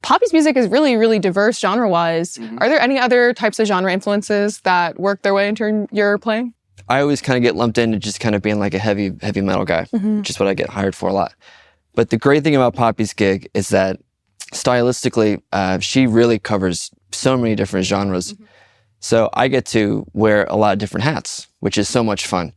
Poppy's music is really, really diverse genre-wise. Are there any other types of genre influences that work their way into your playing? I always kind of get lumped into just kind of being like a heavy metal guy, which is what I get hired for a lot. But the great thing about Poppy's gig is that stylistically, she really covers so many different genres. So I get to wear a lot of different hats, which is so much fun.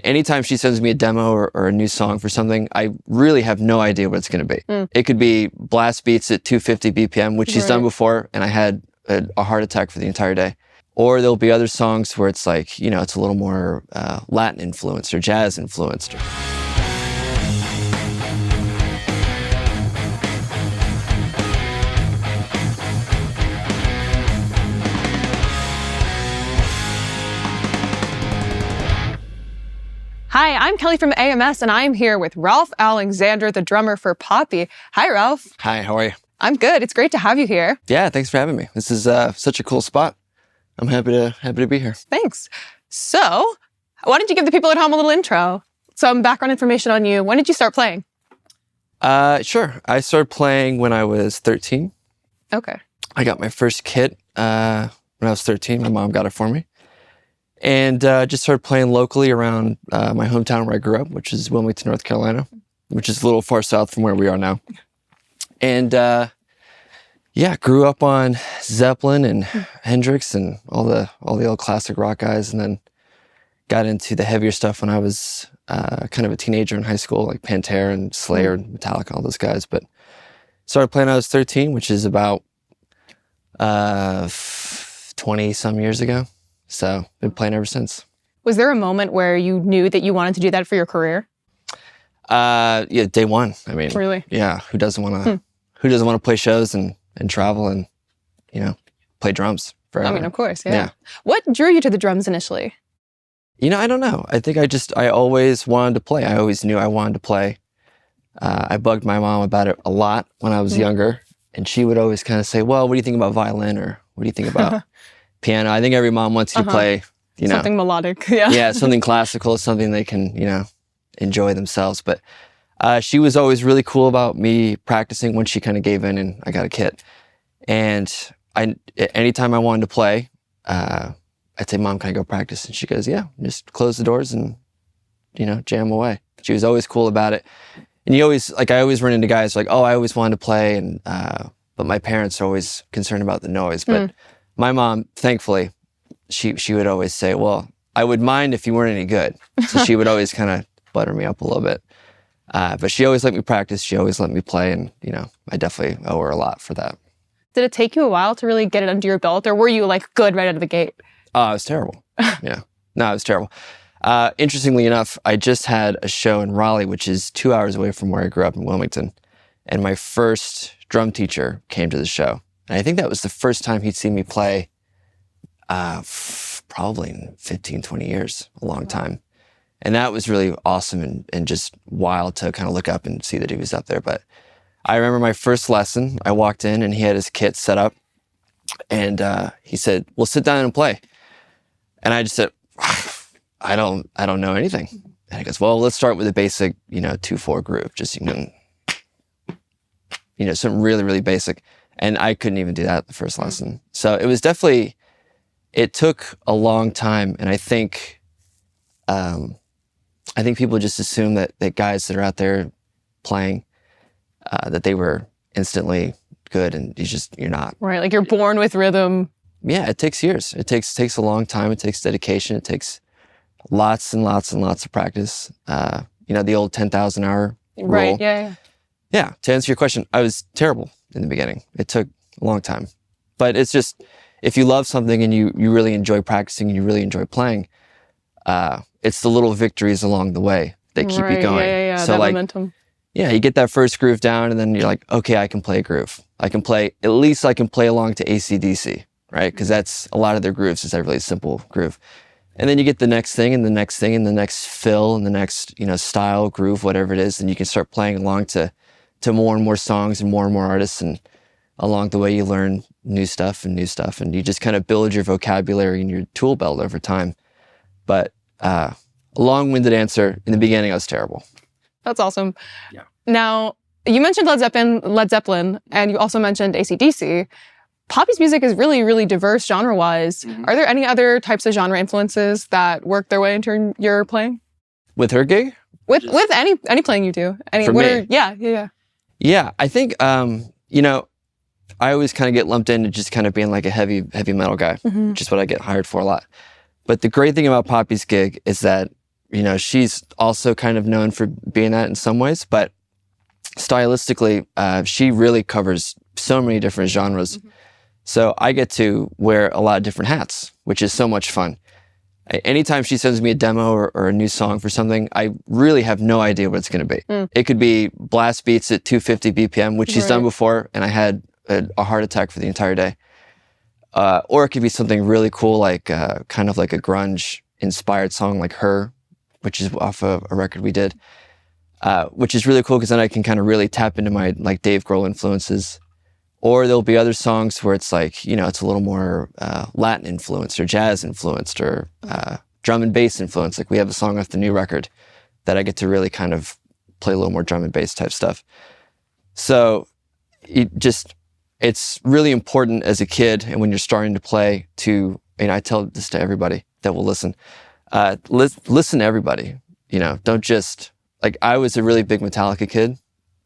Anytime she sends me a demo or a new song for something, I really have no idea what it's going to be. It could be blast beats at 250 BPM, which she's done before, and I had a heart attack for the entire day. Or there'll be other songs where it's like, you know, it's a little more Latin influenced or jazz influenced. Hi, I'm Kelly from AMS, and I'm here with Ralph Alexander, the drummer for Poppy. Hi, Ralph. Hi, how are you? I'm good. It's great to have you here. Yeah, thanks for having me. This is such a cool spot. I'm happy to be here. Thanks. So, why don't you give the people at home a little intro? Some background information on you. When did you start playing? Sure. I started playing when I was 13. Okay. I got my first kit when I was 13. My mom got it for me. And just started playing locally around my hometown where I grew up, which is Wilmington, North Carolina, which is a little far south from where we are now. And yeah, grew up on Zeppelin and Hendrix and all the old classic rock guys, and then got into the heavier stuff when I was kind of a teenager in high school, like Pantera and Slayer and Metallica, all those guys. But started playing when I was 13, which is about 20 some years ago. So been playing ever since. Was there a moment where you knew that you wanted to do that for your career? Yeah, day one. I mean, really? Yeah. Who doesn't want to play shows and travel and, you know, play drums forever? I mean, of course. Yeah. What drew you to the drums initially? You know, I don't know. I think I always wanted to play. I always knew I wanted to play. I bugged my mom about it a lot when I was younger, and she would always kind of say, well, what do you think about violin, or what do you think about piano? I think every mom wants you to play, you know. Something melodic, yeah. Yeah, something classical, something they can, you know, enjoy themselves. But she was always really cool about me practicing when she kind of gave in and I got a kit. And anytime I wanted to play, I'd say, Mom, can I go practice? And she goes, yeah, just close the doors and, you know, jam away. She was always cool about it. And I always run into guys like, oh, I always wanted to play, and but my parents are always concerned about the noise. But my mom, thankfully, she would always say, well, I would mind if you weren't any good. So she would always kind of butter me up a little bit. But she always let me practice. She always let me play. And, you know, I definitely owe her a lot for that. Did it take you a while to really get it under your belt, or were you like good right out of the gate? Oh, it was terrible. Yeah. No, it was terrible. Interestingly enough, I just had a show in Raleigh, which is 2 hours away from where I grew up in Wilmington. And my first drum teacher came to the show. And I think that was the first time he'd seen me play probably in 15, 20 years, a long time. And that was really awesome and just wild to kind of look up and see that he was up there. But I remember my first lesson, I walked in and he had his kit set up. And he said, well, sit down and play. And I just said, I don't know anything. And he goes, well, let's start with a basic, you know, 2/4 groove, just, you know, something really, really basic. And I couldn't even do that the first lesson. So it was definitely, it took a long time. And I think people just assume that guys that are out there playing, that they were instantly good, and you're not. Right, like you're born with rhythm. Yeah, it takes years. It takes a long time. It takes dedication. It takes lots and lots and lots of practice. You know, the old 10,000 hour rule. Right, yeah. Yeah, to answer your question, I was terrible in the beginning. It took a long time. But it's just, if you love something and you really enjoy practicing and you really enjoy playing, it's the little victories along the way that keep you going. Yeah, so that like, momentum. Yeah, you get that first groove down and then you're like, okay, I can play a groove. At least I can play along to AC/DC, right? Because that's a lot of their grooves is that really simple groove. And then you get the next thing and the next thing and the next fill and the next, you know, style, groove, whatever it is. And you can start playing along to more and more songs and more artists. And along the way, you learn new stuff. And you just kind of build your vocabulary and your tool belt over time. But a long-winded answer, in the beginning, I was terrible. That's awesome. Yeah. Now, You mentioned Led Zeppelin, and you also mentioned AC/DC. Poppy's music is really, really diverse genre-wise. Are there any other types of genre influences that work their way into your playing? With her gig? With any playing you do? For me? Yeah. I think, I always kind of get lumped into just kind of being like a heavy metal guy, which is what I get hired for a lot. But the great thing about Poppy's gig is that, she's also kind of known for being that in some ways, but stylistically, she really covers so many different genres. So I get to wear a lot of different hats, which is so much fun. Anytime she sends me a demo or a new song for something, I really have no idea what it's going to be. It could be blast beats at 250 BPM, which she's done before, and I had a heart attack for the entire day. Or it could be something really cool, like kind of like a grunge-inspired song like Her, which is off of a record we did, which is really cool because then I can kind of really tap into my like Dave Grohl influences. Or there'll be other songs where it's like, it's a little more Latin influenced or jazz influenced or drum and bass influenced. Like we have a song off the new record that I get to really kind of play a little more drum and bass type stuff. So it's really important as a kid and when you're starting to play to, and I tell this to everybody that will listen, listen to everybody, don't just, like I was a really big Metallica kid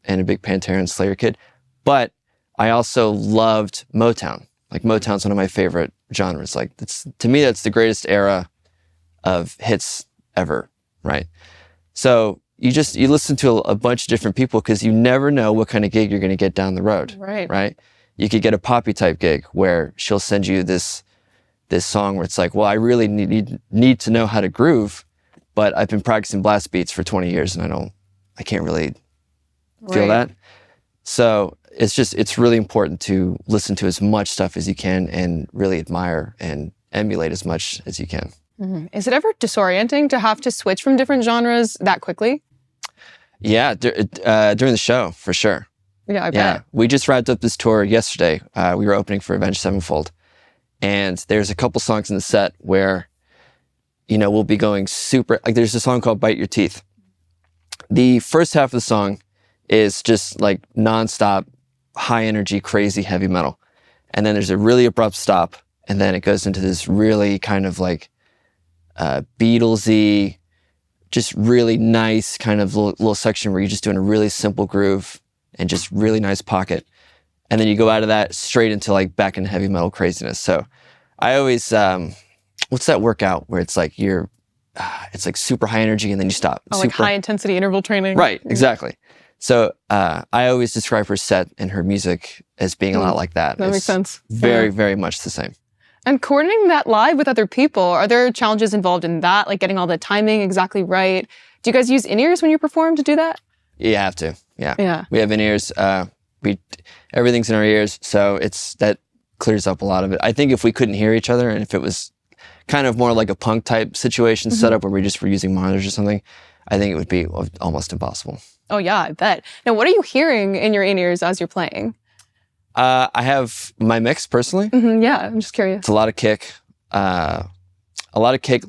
and a big Pantera and Slayer kid, but I also loved Motown. Like Motown's one of my favorite genres. Like to me, that's the greatest era of hits ever, right? So you listen to a bunch of different people because you never know what kind of gig you're going to get down the road, right? You could get a Poppy type gig where she'll send you this song where it's like, well, I really need to know how to groove, but I've been practicing blast beats for 20 years and I can't really feel that. So it's really important to listen to as much stuff as you can and really admire and emulate as much as you can. Is it ever disorienting to have to switch from different genres that quickly? Yeah, during the show, for sure. Yeah, I bet. We just wrapped up this tour yesterday. We were opening for Avenged Sevenfold. And there's a couple songs in the set where, we'll be going super, like there's a song called Bite Your Teeth. The first half of the song is just like nonstop, high energy, crazy heavy metal. And then there's a really abrupt stop. And then it goes into this really kind of like Beatlesy, just really nice kind of little section where you're just doing a really simple groove and just really nice pocket. And then you go out of that straight into like back into heavy metal craziness. So I always, what's that workout where it's like it's like super high energy and then you stop. Like high intensity interval training. Right, exactly. So I always describe her set and her music as being a lot like that. That makes sense. Very, very much the same. And coordinating that live with other people, are there challenges involved in that? Like getting all the timing exactly right? Do you guys use in-ears when you perform to do that? You have to, yeah. We have in-ears. Everything's in our ears, so that clears up a lot of it. I think if we couldn't hear each other and if it was kind of more like a punk type situation setup where we just were using monitors or something, I think it would be almost impossible. Oh yeah, I bet. Now, what are you hearing in your in-ears as you're playing? I have my mix personally. Yeah, I'm just curious. It's a lot of kick,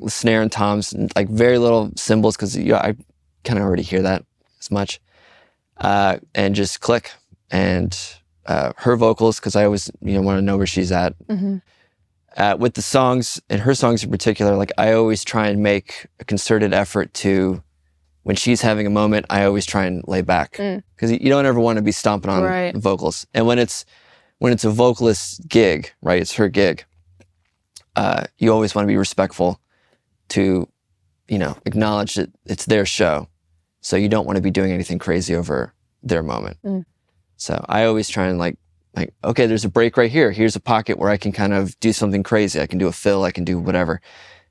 snare and toms, and like very little cymbals because I kind of already hear that as much, and just click and her vocals because I always want to know where she's at. With the songs and her songs in particular, like I always try and make a concerted effort to. When she's having a moment, I always try and lay back because you don't ever want to be stomping on vocals. And when it's a vocalist gig, right? It's her gig. You always want to be respectful to, acknowledge that it's their show. So you don't want to be doing anything crazy over their moment. So I always try and like, okay, there's a break right here. Here's a pocket where I can kind of do something crazy. I can do a fill, I can do whatever.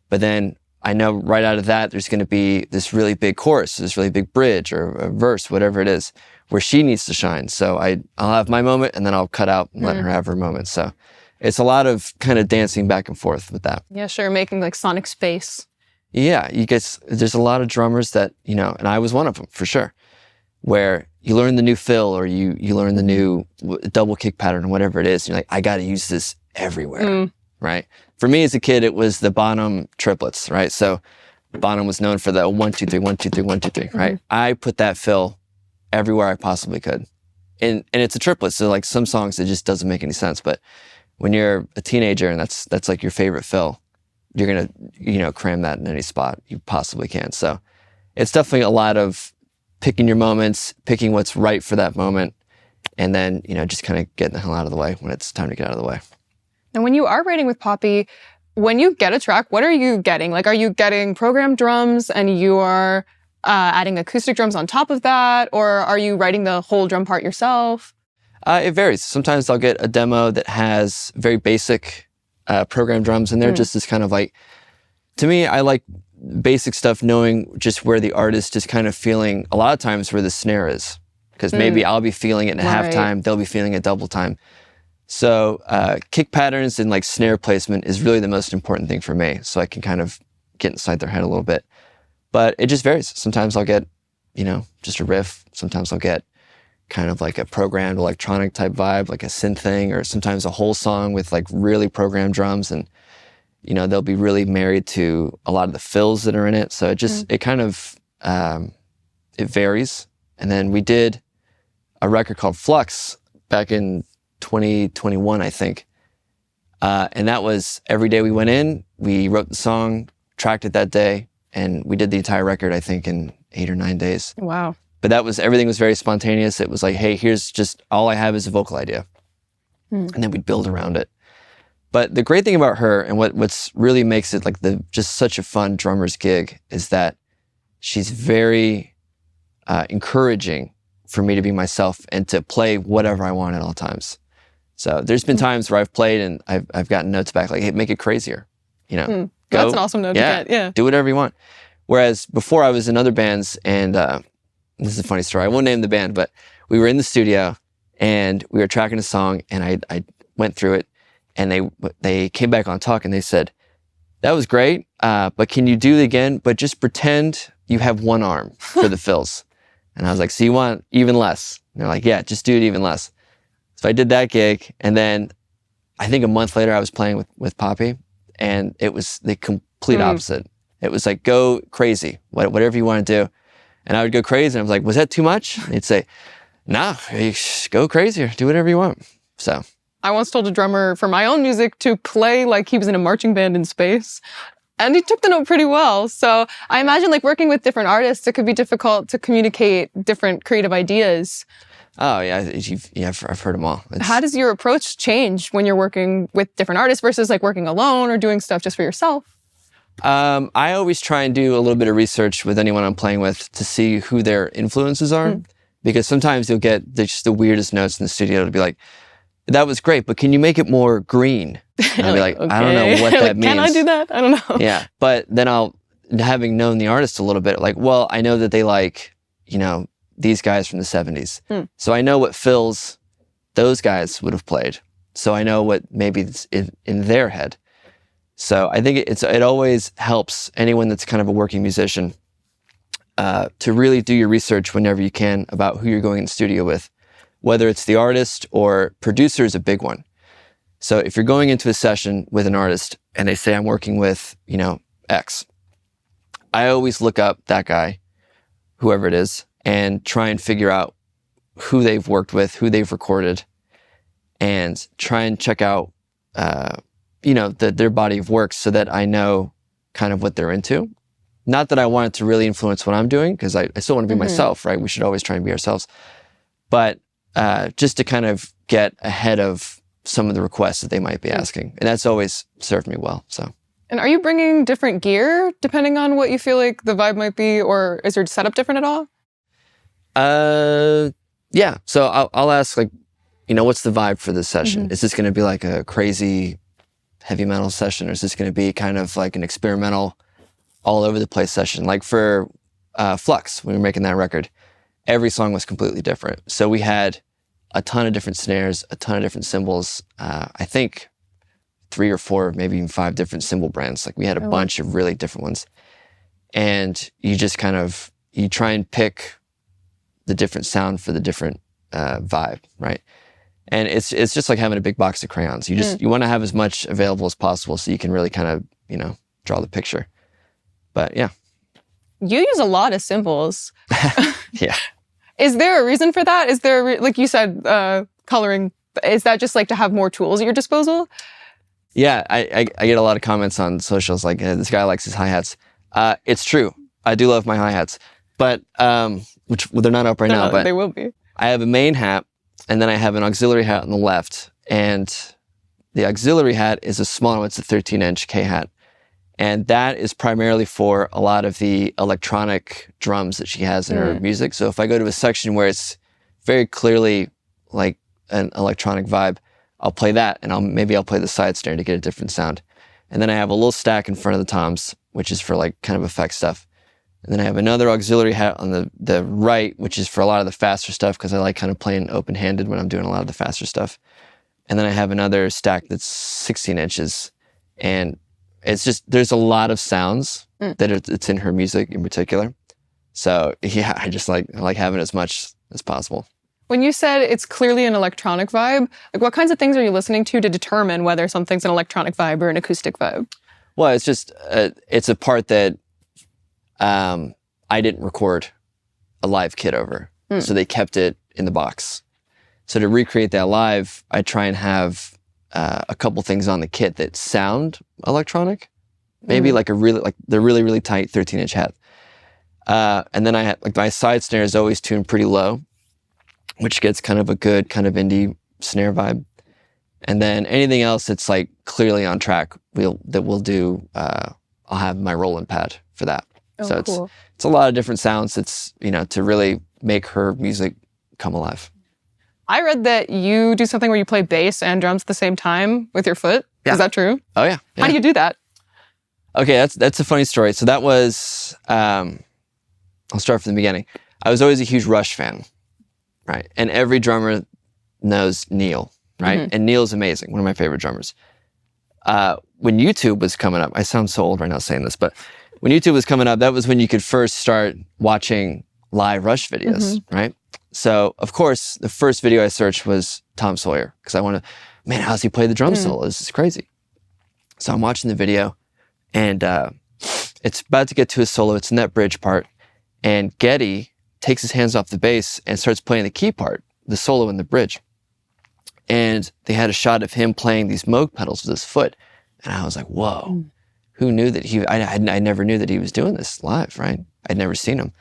But then I know right out of that, there's going to be this really big chorus, this really big bridge or a verse, whatever it is, where she needs to shine. So I'll have my moment and then I'll cut out and let her have her moment. So it's a lot of kind of dancing back and forth with that. Yeah, sure. Making like sonic space. Yeah, there's a lot of drummers that, and I was one of them for sure, where you learn the new fill or you learn the new double kick pattern or whatever it is. And you're like, I got to use this everywhere, right? For me as a kid, it was the Bonham triplets, right? So Bonham was known for the 1, 2, 3, 1, 2, 3, 1, 2, 3, right? I put that fill everywhere I possibly could. And it's a triplet, so like some songs it just doesn't make any sense. But when you're a teenager and that's like your favorite fill, you're gonna, you know, cram that in any spot you possibly can. So it's definitely a lot of picking your moments, picking what's right for that moment, and then, you know, just kind of getting the hell out of the way when it's time to get out of the way. And when you are writing with Poppy, when you get a track, what are you getting? Like, are you getting programmed drums and you are adding acoustic drums on top of that? Or are you writing the whole drum part yourself? It varies. Sometimes I'll get a demo that has very basic programmed drums in there, just as kind of like, to me, I like basic stuff, knowing just where the artist is kind of feeling, a lot of times where the snare is. Because maybe I'll be feeling it in halftime, they'll be feeling it double time. So kick patterns and like snare placement is really the most important thing for me. So I can kind of get inside their head a little bit. But it just varies. Sometimes I'll get, you know, just a riff. Sometimes I'll get kind of like a programmed electronic type vibe, like a synth thing, or sometimes a whole song with like really programmed drums. And, you know, they'll be really married to a lot of the fills that are in it. So it just, it kind of, it varies. And then we did a record called Flux back in 2021, I think. And that was every day we went in, we wrote the song, tracked it that day, and we did the entire record, I think, in 8 or 9 days. Wow. But everything was very spontaneous. It was like, hey, here's just, all I have is a vocal idea. And then we'd build around it. But the great thing about her, and what's really makes it like just such a fun drummer's gig, is that she's very encouraging for me to be myself and to play whatever I want at all times. So there's been times where I've played and I've gotten notes back like, hey, make it crazier. You know, go. That's an awesome note to get. Yeah. Do whatever you want. Whereas before I was in other bands, and this is a funny story. I won't name the band, but we were in the studio and we were tracking a song, and I went through it, and they came back on talk and they said, that was great, but can you do it again? But just pretend you have one arm for the fills. And I was like, so you want even less? And they're like, yeah, just do it even less. So I did that gig, and then I think a month later I was playing with Poppy, and it was the complete opposite. It was like, go crazy, whatever you want to do. And I would go crazy, and I was like, was that too much? And he'd say, nah, go crazier, do whatever you want. So I once told a drummer for my own music to play like he was in a marching band in space. And he took the note pretty well. So I imagine like working with different artists, it could be difficult to communicate different creative ideas. Oh, yeah, I've heard them all. How does your approach change when you're working with different artists versus like working alone or doing stuff just for yourself? I always try and do a little bit of research with anyone I'm playing with to see who their influences are. Because sometimes you'll get just the weirdest notes in the studio. It'll be like, that was great, but can you make it more green? And I'll be like, okay. I don't know what that means. Can I do that? I don't know. Yeah, but then having known the artist a little bit, like, well, I know that they like, you know, these guys from the 70s. So I know what fills those guys would have played. So I know what maybe it's in their head. So I think it always helps anyone that's kind of a working musician to really do your research whenever you can about who you're going in the studio with, whether it's the artist or producer is a big one. So if you're going into a session with an artist and they say, I'm working with, you know, X, I always look up that guy, whoever it is, and try and figure out who they've worked with, who they've recorded, and try and check out, you know, their body of work so that I know kind of what they're into. Not that I want it to really influence what I'm doing, because I still want to be myself, right? We should always try and be ourselves. But just to kind of get ahead of some of the requests that they might be asking. And that's always served me well, so. And are you bringing different gear depending on what you feel like the vibe might be, or is your setup different at all? Yeah. So I'll ask, like, you know, what's the vibe for this session? Is this going to be like a crazy heavy metal session, or is this going to be kind of like an experimental, all over the place session? Like for Flux, when we were making that record, every song was completely different. So we had a ton of different snares, a ton of different cymbals. I think 3 or 4, maybe even 5 different cymbal brands. Like we had a bunch of really different ones. And you just kind of, you try and pick the different sound for the different vibe, right? And it's just like having a big box of crayons. You just, you want to have as much available as possible so you can really kind of, you know, draw the picture. But yeah. You use a lot of cymbals. Yeah. Is there a reason for that? Is there, like you said, coloring, is that just like to have more tools at your disposal? Yeah, I get a lot of comments on socials like, this guy likes his hi-hats. It's true. I do love my hi-hats, but, which well, they're not up right now, but they will be. I have a main hat and then I have an auxiliary hat on the left. And the auxiliary hat is a smaller one. It's a 13-inch K hat. And that is primarily for a lot of the electronic drums that she has in her music. So if I go to a section where it's very clearly like an electronic vibe, I'll play that and maybe I'll play the side snare to get a different sound. And then I have a little stack in front of the toms, which is for like kind of effect stuff. And then I have another auxiliary hat on the right, which is for a lot of the faster stuff because I like kind of playing open-handed when I'm doing a lot of the faster stuff. And then I have another stack that's 16 inches. And it's just, there's a lot of sounds that it's in her music in particular. So yeah, I like having as much as possible. When you said it's clearly an electronic vibe, like what kinds of things are you listening to determine whether something's an electronic vibe or an acoustic vibe? Well, it's just, it's a part that I didn't record a live kit over. So they kept it in the box. So to recreate that live, I try and have a couple things on the kit that sound electronic. Maybe like the really, really tight 13-inch hat. And then I had, like my side snare is always tuned pretty low, which gets kind of a good kind of indie snare vibe. And then anything else that's like clearly on track, we'll do, I'll have my roll-in pad for that. Oh, so cool. it's a lot of different sounds. It's, to really make her music come alive. I read that you do something where you play bass and drums at the same time with your foot. Yeah. Is that true? Oh yeah. How do you do that? Okay, that's a funny story. So that was, I'll start from the beginning. I was always a huge Rush fan, right? And every drummer knows Neil, right? And Neil's amazing, one of my favorite drummers. When YouTube was coming up, I sound so old right now saying this, but when YouTube was coming up, that was when you could first start watching live Rush videos, right? So, of course, the first video I searched was Tom Sawyer, because I want to, man, how's he play the drum solo? This is crazy. So I'm watching the video, and it's about to get to his solo. It's in that bridge part, and Geddy takes his hands off the bass and starts playing the key part, the solo in the bridge. And they had a shot of him playing these Moog pedals with his foot, and I was like, whoa, who knew that I never knew that he was doing this live, right? I'd never seen him.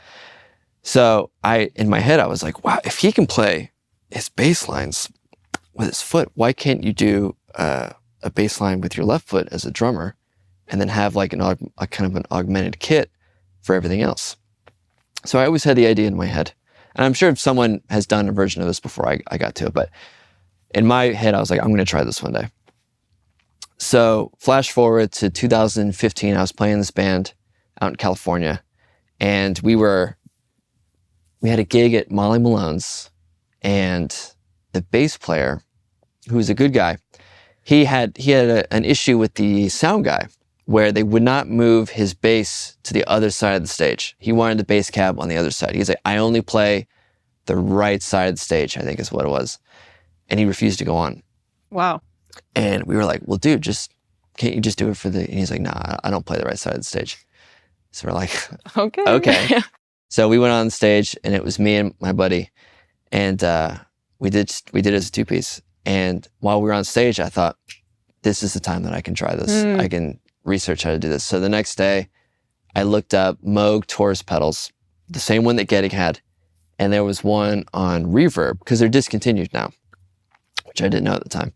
So in my head, I was like, wow, if he can play his bass lines with his foot, why can't you do a bass line with your left foot as a drummer and then have like a kind of an augmented kit for everything else? So I always had the idea in my head. And I'm sure if someone has done a version of this before I got to it, but in my head, I was like, I'm going to try this one day. So flash forward to 2015, I was playing this band out in California, and we had a gig at Molly Malone's, and the bass player, who was a good guy, he had an issue with the sound guy where they would not move his bass to the other side of the stage. He wanted the bass cab on the other side. He's like, I only play the right side of the stage, I think is what it was. And he refused to go on. Wow. And we were like, well, dude, can't you just do it for and he's like, nah, I don't play the right side of the stage. So we're like, okay. So we went on stage, and it was me and my buddy, and we did it as a two-piece. And while we were on stage, I thought, this is the time that I can try this. I can research how to do this. So the next day, I looked up Moog Taurus pedals, the same one that Geddy had, and there was one on Reverb, because they're discontinued now, which I didn't know at the time.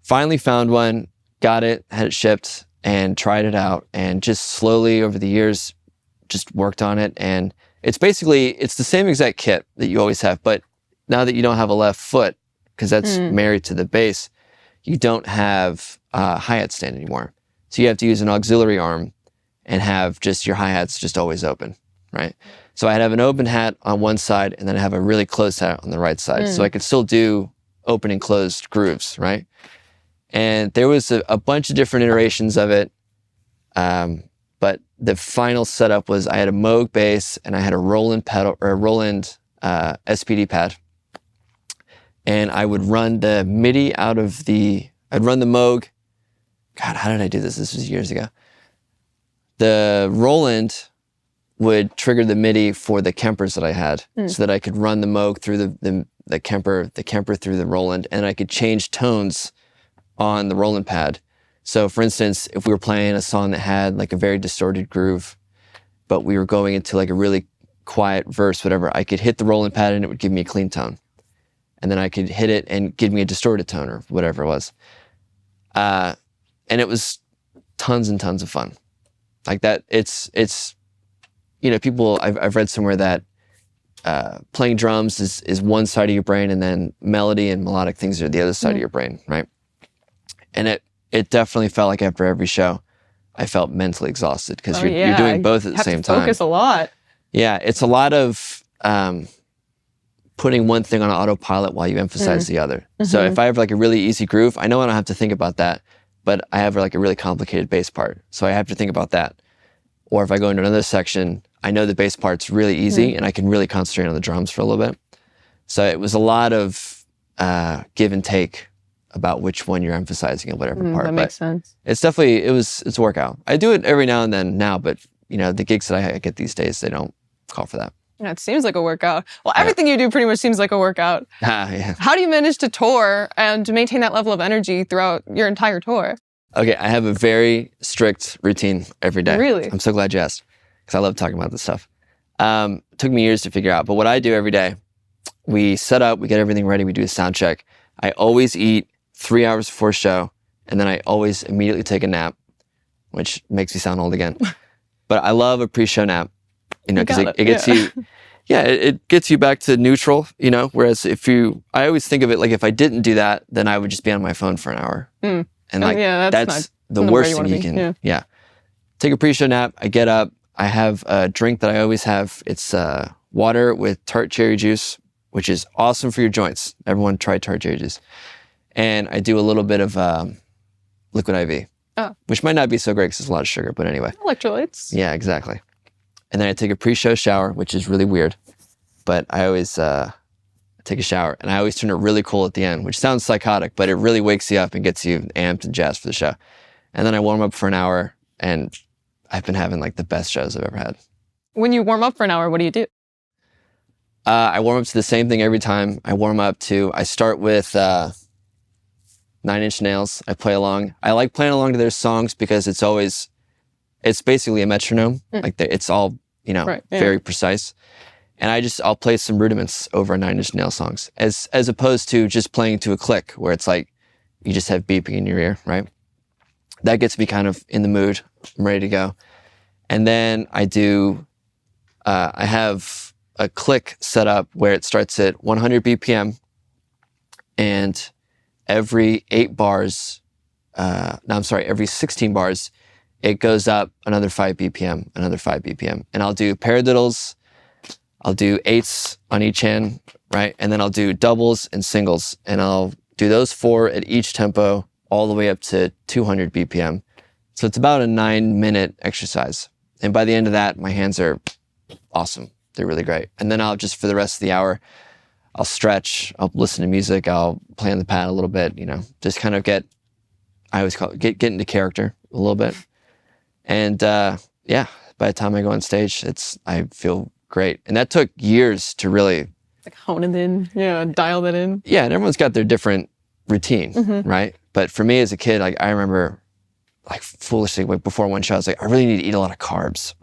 Finally found one, got it, had it shipped, and tried it out, and just slowly over the years, just worked on it. And it's the same exact kit that you always have, but now that you don't have a left foot, because that's married to the bass, you don't have a hi-hat stand anymore. So you have to use an auxiliary arm and have just your hi-hats just always open, right? So I'd have an open hat on one side, and then I have a really closed hat on the right side. So I could still do open and closed grooves, right? And there was a bunch of different iterations of it. But the final setup was I had a Moog bass and I had a Roland pedal or a Roland SPD pad. And I would run the MIDI I'd run the Moog. God, how did I do this? This was years ago. The Roland would trigger the MIDI for the Kempers that I had, so that I could run the Moog through the Kemper through the Roland, and I could change tones on the Roland pad. So for instance, if we were playing a song that had like a very distorted groove, but we were going into like a really quiet verse, whatever, I could hit the Roland pad and it would give me a clean tone. And then I could hit it and give me a distorted tone or whatever it was. And it was tons and tons of fun. Like that, it's you know, people, I've read somewhere that playing drums is one side of your brain, and then melody and melodic things are the other side of your brain, right? And it definitely felt like after every show, I felt mentally exhausted because you're doing both at the same time. Focus a lot. Yeah, it's a lot of putting one thing on autopilot while you emphasize the other. So if I have like a really easy groove, I know I don't have to think about that, but I have like a really complicated bass part, so I have to think about that. Or if I go into another section, I know the bass part's really easy and I can really concentrate on the drums for a little bit. So it was a lot of give and take about which one you're emphasizing at whatever part. That makes sense. It's definitely, it's a workout. I do it every now and then now, but you know, the gigs that I get these days, they don't call for that. Yeah, it seems like a workout. Well, everything you do pretty much seems like a workout. Yeah. How do you manage to tour and to maintain that level of energy throughout your entire tour? Okay, I have a very strict routine every day. Really? I'm so glad you asked, because I love talking about this stuff. It took me years to figure out, but what I do every day, we set up, we get everything ready, we do a sound check. I always eat 3 hours before show, and then I always immediately take a nap, which makes me sound old again. But I love a pre-show nap, you know, because it gets you, it gets you back to neutral, you know, whereas I always think of it like if I didn't do that, then I would just be on my phone for an hour. And like, that's the worst thing you can, Take a pre-show nap, I get up, I have a drink that I always have. It's water with tart cherry juice, which is awesome for your joints. Everyone try tart cherry juice. And I do a little bit of liquid IV, which might not be so great because there's a lot of sugar, but anyway. Electrolytes. Yeah, exactly. And then I take a pre-show shower, which is really weird, but I always take a shower, and I always turn it really cool at the end, which sounds psychotic, but it really wakes you up and gets you amped and jazzed for the show. And then I warm up for an hour, and I've been having like the best shows I've ever had. When you warm up for an hour, what do you do? I warm up to the same thing every time. I start with 9 Inch Nails. I play along. I like playing along to their songs because it's basically a metronome. Like it's all, you know, very precise. And I'll play some rudiments over 9 Inch Nails songs as opposed to just playing to a click where it's like you just have beeping in your ear, right? That gets me kind of in the mood. I'm ready to go. And then I have a click set up where it starts at 100 BPM, and every 8 bars, every 16 bars, it goes up another 5 BPM, another 5 BPM. And I'll do paradiddles, I'll do 8s on each hand, right? And then I'll do doubles and singles, and I'll do those 4 at each tempo all the way up to 200 BPM. So it's about a 9-minute exercise. And by the end of that, my hands are awesome. They're really great. And then I'll just, for the rest of the hour, I'll stretch, I'll listen to music, I'll play on the pad a little bit, you know, just kind of I always call it, get into character a little bit. And by the time I go on stage, I feel great. And that took years to really like hone it in, dial that in. Yeah, and everyone's got their different routine, right? But for me as a kid, like I remember like foolishly, like before one show, I was like, I really need to eat a lot of carbs.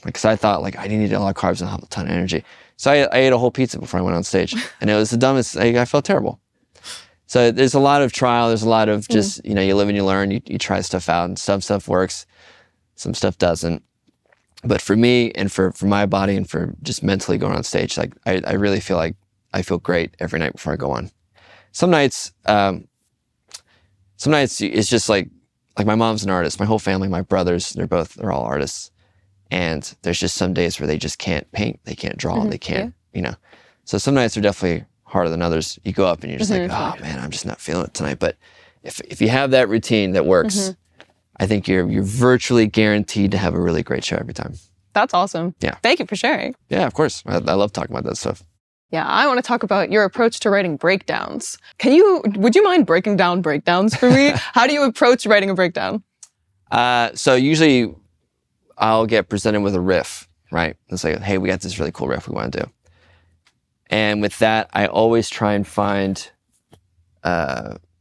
Because I thought like I didn't eat a lot of carbs and have a ton of energy. So I ate a whole pizza before I went on stage. And it was the dumbest, I felt terrible. So there's a lot of trial, there's a lot of just, you know, you live and you learn, you try stuff out, and some stuff works, some stuff doesn't. But for me and for my body and for just mentally going on stage, like I really feel like I feel great every night before I go on. Some nights it's just like my mom's an artist, my whole family, my brothers, they're all artists. And there's just some days where they just can't paint, they can't draw, they can't, you know. So some nights are definitely harder than others. You go up and you're just like, oh man, I'm just not feeling it tonight. But if you have that routine that works, I think you're virtually guaranteed to have a really great show every time. That's awesome. Yeah. Thank you for sharing. Yeah, of course. I love talking about that stuff. Yeah, I want to talk about your approach to writing breakdowns. Would you mind breaking down breakdowns for me? How do you approach writing a breakdown? So usually I'll get presented with a riff, right? It's like, hey, we got this really cool riff we want to do. And with that, I always try and find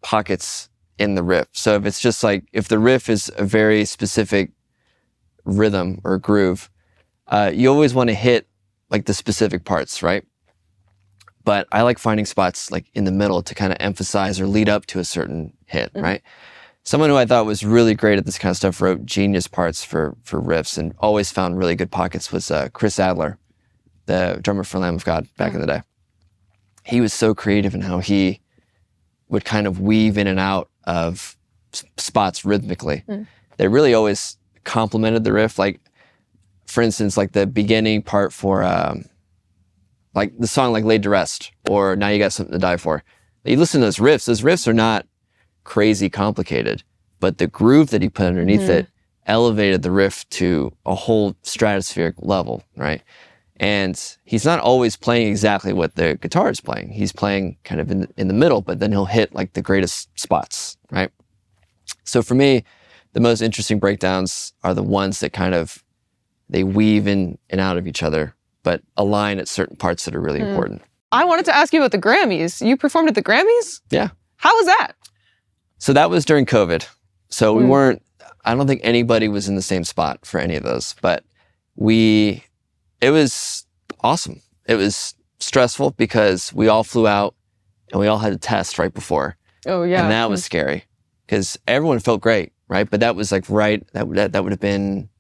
pockets in the riff. So if it's just like, if the riff is a very specific rhythm or groove, you always want to hit like the specific parts, right? But I like finding spots like in the middle to kind of emphasize or lead up to a certain hit, right? Someone who I thought was really great at this kind of stuff, wrote genius parts for riffs and always found really good pockets, was Chris Adler, the drummer for Lamb of God back in the day. He was so creative in how he would kind of weave in and out of spots rhythmically. They really always complemented the riff. Like, for instance, like the beginning part for like the song like Laid to Rest or Now You Got Something to Die For. You listen to those riffs are not crazy complicated, but the groove that he put underneath it elevated the riff to a whole stratospheric level, right? And he's not always playing exactly what the guitar is playing. He's playing kind of in the middle, but then he'll hit like the greatest spots, right? So for me, the most interesting breakdowns are the ones that kind of, they weave in and out of each other, but align at certain parts that are really important. I wanted to ask you about the Grammys. You performed at the Grammys? Yeah. How was that? So that was during COVID. So we weren't, I don't think anybody was in the same spot for any of those, but it was awesome. It was stressful because we all flew out and we all had to test right before. Oh yeah. And that was scary because everyone felt great, right? But that was like that would have been,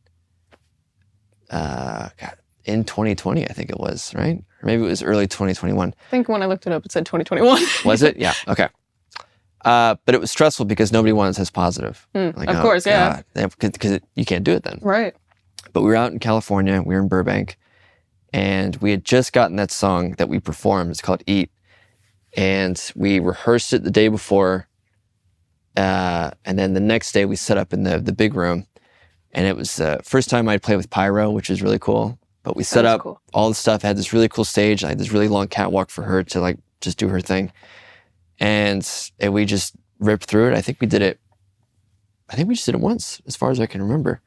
in 2020, I think it was, right? Or maybe it was early 2021. I think when I looked it up, it said 2021. Was it? Yeah. Okay. But it was stressful because nobody wanted to test positive. Like, of course, yeah. Because you can't do it then. Right. But we were out in California. We were in Burbank. And we had just gotten that song that we performed. It's called Eat. And we rehearsed it the day before. And then the next day we set up in the big room. And it was the first time I'd play with pyro, which was really cool. But we set up all the stuff. I had this really cool stage. I had this really long catwalk for her to like just do her thing. And we just ripped through it. I think we just did it once, as far as I can remember.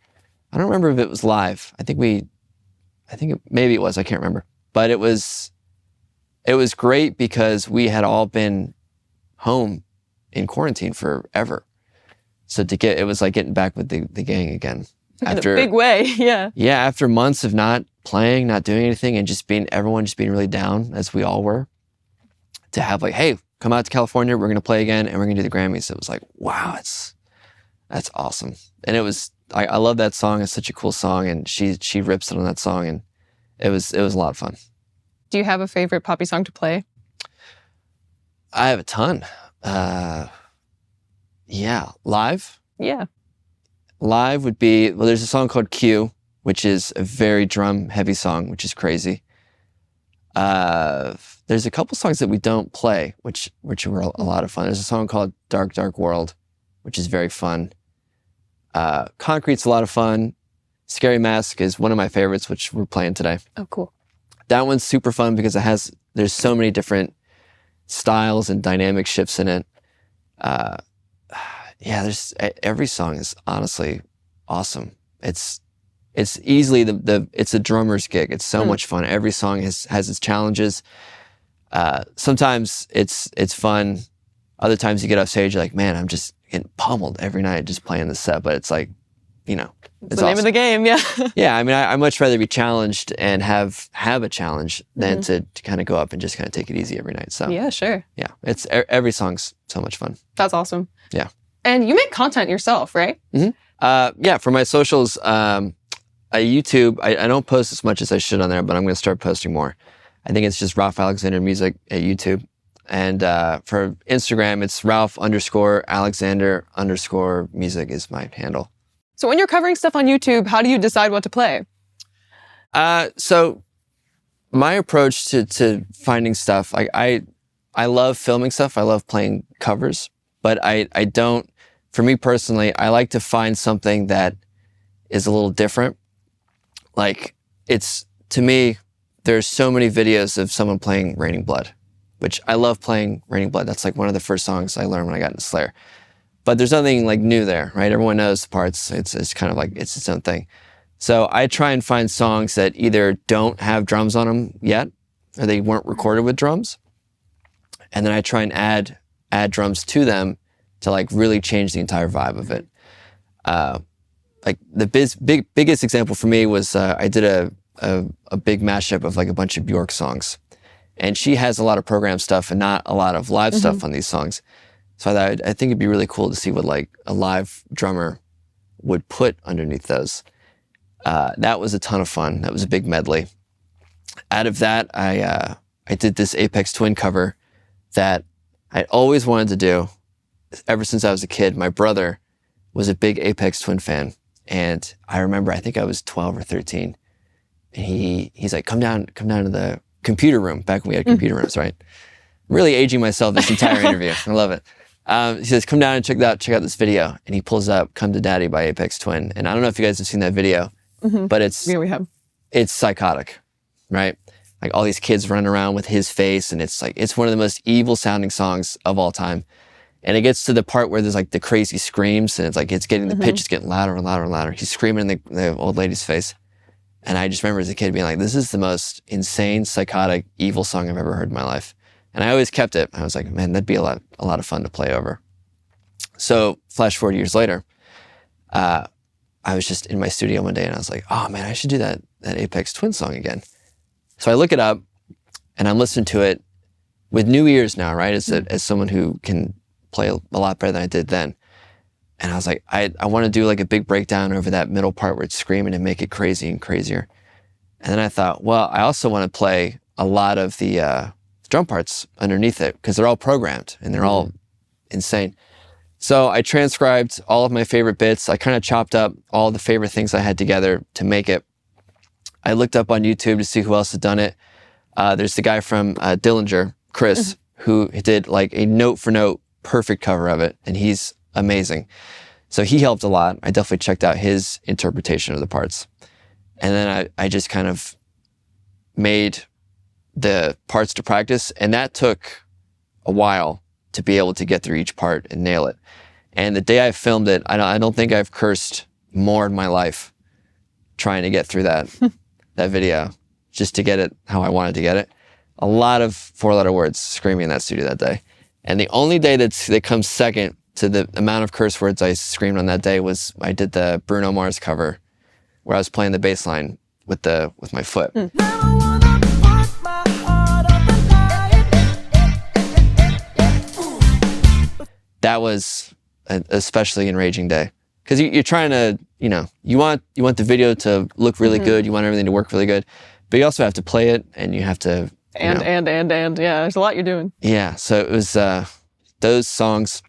I don't remember if it was live. Maybe it was, I can't remember. But it was great because we had all been home in quarantine forever. So it was like getting back with the gang again. After, in a big way, yeah. Yeah, after months of not playing, not doing anything, and everyone just being really down, as we all were, to have like, hey, come out to California, we're going to play again, and we're going to do the Grammys. It was like, wow, that's awesome. And it was, I love that song. It's such a cool song, and she rips it on that song, and it was a lot of fun. Do you have a favorite Poppy song to play? I have a ton. Yeah, live? Yeah. Live would be, well, there's a song called Q, which is a very drum-heavy song, which is crazy. There's a couple songs that we don't play, which were a lot of fun. There's a song called Dark, Dark World, which is very fun. Concrete's a lot of fun. Scary Mask is one of my favorites, which we're playing today. Oh, cool. That one's super fun because there's so many different styles and dynamic shifts in it. Yeah, every song is honestly awesome. It's easily it's a drummer's gig. It's so much fun. Every song has its challenges. Sometimes it's fun. Other times you get off stage, you're like, man, I'm just getting pummeled every night just playing the set. But it's like, it's the name of the game, yeah. Yeah, I mean, I'd much rather be challenged and have a challenge than to kind of go up and just kind of take it easy every night. So yeah, sure. Yeah, every song's so much fun. That's awesome. Yeah. And you make content yourself, right? Yeah, for my socials, YouTube, I don't post as much as I should on there, but I'm going to start posting more. I think it's just Ralph Alexander Music at YouTube. And for Instagram, it's Ralph_Alexander_music is my handle. So when you're covering stuff on YouTube, how do you decide what to play? So my approach to finding stuff, I love filming stuff. I love playing covers, but I don't, for me personally, I like to find something that is a little different. Like to me, there's so many videos of someone playing Raining Blood, which I love playing Raining Blood. That's like one of the first songs I learned when I got into Slayer. But there's nothing like new there, right? Everyone knows the parts. It's kind of like, it's its own thing. So I try and find songs that either don't have drums on them yet, or they weren't recorded with drums. And then I try and add drums to them to like really change the entire vibe of it. Like the biggest example for me was I did a big mashup of like a bunch of Bjork songs. And she has a lot of program stuff and not a lot of live stuff on these songs. So I think it'd be really cool to see what like a live drummer would put underneath those. That was a ton of fun. That was a big medley. Out of that, I did this Aphex Twin cover that I always wanted to do ever since I was a kid. My brother was a big Aphex Twin fan. And I remember, I think I was 12 or 13. And he's like, come down to the computer room, back when we had computer rooms, right? I'm really aging myself this entire interview. I love it. He says, come down and check out this video. And he pulls up Come to Daddy by Aphex Twin. And I don't know if you guys have seen that video, but we have. It's psychotic, right? Like all these kids running around with his face, and it's like, it's one of the most evil sounding songs of all time. And it gets to the part where there's like the crazy screams, and it's like, it's getting, the pitch is getting louder and louder and louder. He's screaming in the old lady's face. And I just remember as a kid being like, this is the most insane, psychotic, evil song I've ever heard in my life. And I always kept it. I was like, man, that'd be a lot of fun to play over. So flash forward years later, I was just in my studio one day and I was like, oh man, I should do that Aphex Twin song again. So I look it up and I'm listening to it with new ears now, right? As someone who can play a lot better than I did then. And I was like, I want to do like a big breakdown over that middle part where it's screaming and make it crazy and crazier. And then I thought, well, I also want to play a lot of the drum parts underneath it because they're all programmed and they're all insane. So I transcribed all of my favorite bits. I kind of chopped up all the favorite things I had together to make it. I looked up on YouTube to see who else had done it. There's the guy from Dillinger, Chris, who did like a note for note perfect cover of it. And he's amazing. So he helped a lot. I definitely checked out his interpretation of the parts. And then I just kind of made the parts to practice. And that took a while to be able to get through each part and nail it. And the day I filmed it, I don't think I've cursed more in my life trying to get through that video just to get it how I wanted to get it. A lot of 4-letter words screaming in that studio that day. And the only day that comes second to the amount of curse words I screamed on that day was I did the Bruno Mars cover where I was playing the bass line with my foot. That was an especially enraging day because you're trying to, you want the video to look really good. You want everything to work really good, but you also have to play it and you have to. And yeah, there's a lot you're doing. Yeah. So it was those songs.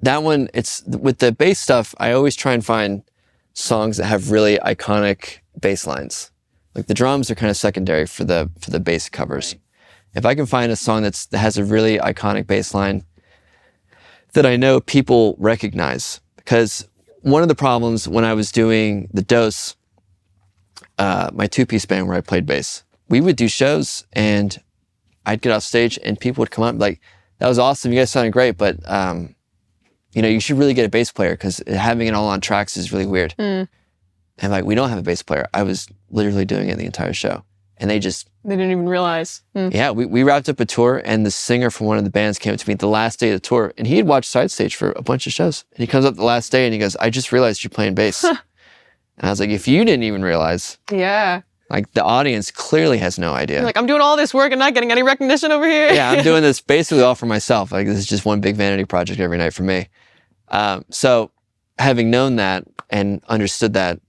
That one, it's with the bass stuff, I always try and find songs that have really iconic bass lines. Like the drums are kind of secondary for the bass covers. If I can find a song that has a really iconic bass line that I know people recognize, because one of the problems when I was doing the Dose, my 2-piece band where I played bass, we would do shows and I'd get off stage and people would come up like, that was awesome. You guys sounded great, but you should really get a bass player because having it all on tracks is really weird. And like, we don't have a bass player. I was literally doing it the entire show. And they didn't even realize. Yeah, we wrapped up a tour and the singer from one of the bands came up to me the last day of the tour and he had watched Side Stage for a bunch of shows. And he comes up the last day and he goes, I just realized you're playing bass. And I was like, if you didn't even realize. Yeah. Like the audience clearly has no idea. You're like, I'm doing all this work and not getting any recognition over here. Yeah, I'm doing this basically all for myself. Like this is just one big vanity project every night for me. So having known that and understood that,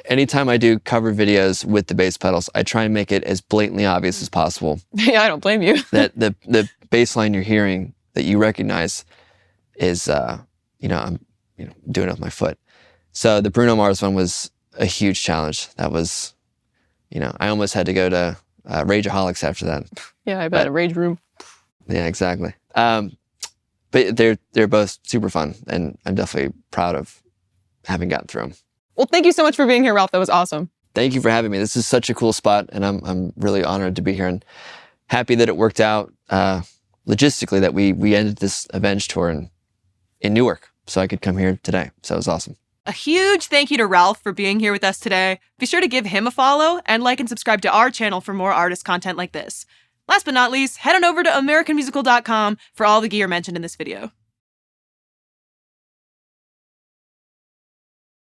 anytime I do cover videos with the bass pedals, I try and make it as blatantly obvious as possible. Yeah, I don't blame you. That the bass line you're hearing that you recognize is, I'm doing it with my foot. So the Bruno Mars one was a huge challenge. That was, I almost had to go to Rageaholics after that. Yeah, I bet a rage room. Yeah, exactly. But they're both super fun, and I'm definitely proud of having gotten through them. Well, thank you so much for being here, Ralph. That was awesome. Thank you for having me. This is such a cool spot, and I'm really honored to be here and happy that it worked out logistically that we ended this Avenge tour in Newark, so I could come here today. So it was awesome. A huge thank you to Ralph for being here with us today. Be sure to give him a follow and like and subscribe to our channel for more artist content like this. Last but not least, head on over to AmericanMusical.com for all the gear mentioned in this video.